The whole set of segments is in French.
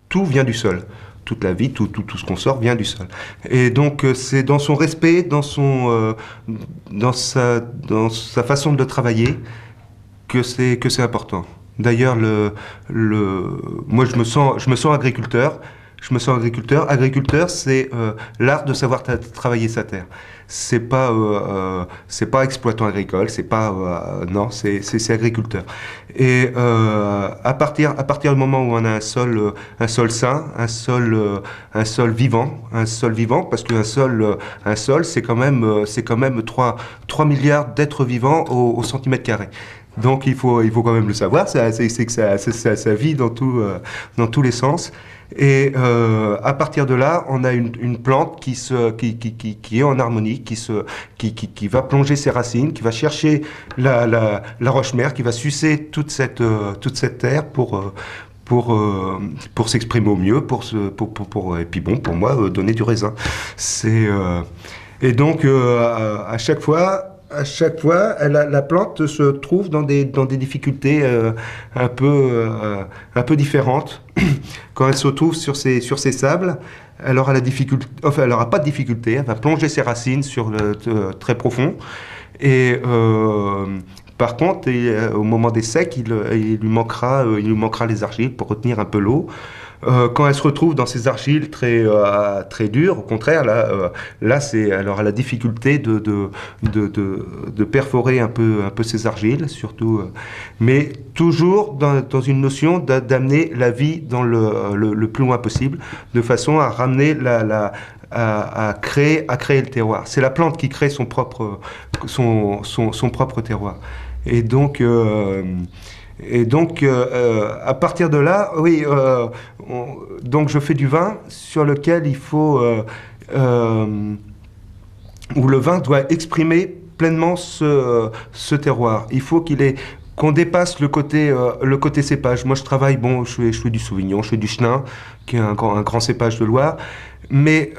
Tout vient du sol. Toute la vie, tout ce qu'on sort vient du sol. Et donc c'est dans son respect, dans sa façon de travailler que c'est important. D'ailleurs, moi je me sens agriculteur. Agriculteur, c'est l'art de savoir travailler sa terre. C'est pas exploitant agricole, c'est pas non, c'est agriculteur. Et à partir du moment où on a un sol sain, un sol vivant, parce qu'un sol, c'est quand même 3 milliards d'êtres vivants au centimètre carré. Donc il faut quand même le savoir, c'est que ça vit dans tous les sens. Et à partir de là, on a une plante qui est en harmonie, qui va plonger ses racines, qui va chercher la roche-mère, qui va sucer toute cette terre pour s'exprimer au mieux, et puis bon, pour moi, donner du raisin. Et donc à chaque fois, la plante se trouve dans des difficultés un peu différentes. Quand elle se trouve sur ces sables, elle aura pas de difficulté, elle va plonger ses racines très profond. Et par contre, au moment des secs, il lui manquera les argiles pour retenir un peu l'eau. Quand elle se retrouve dans ces argiles très dures, au contraire, là elle aura la difficulté de perforer un peu ces argiles, surtout, mais toujours dans une notion d'amener la vie dans le plus loin possible, de façon à ramener à créer le terroir. C'est la plante qui crée son propre terroir. Et donc à partir de là, oui, donc je fais du vin sur lequel il faut, où le vin doit exprimer pleinement ce terroir. Il faut qu'on dépasse le côté cépage. Moi, je travaille, je fais du Sauvignon, je fais du Chenin, qui est un grand cépage de Loire, mais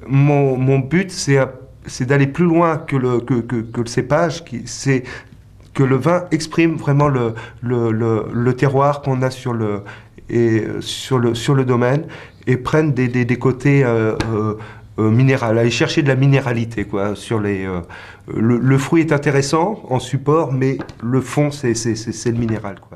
mon but, c'est d'aller plus loin que le cépage, c'est que le vin exprime vraiment le terroir qu'on a sur le domaine, et prenne des côtés minéral, aller chercher de la minéralité, quoi. Le fruit est intéressant en support, mais le fond, c'est le minéral, quoi.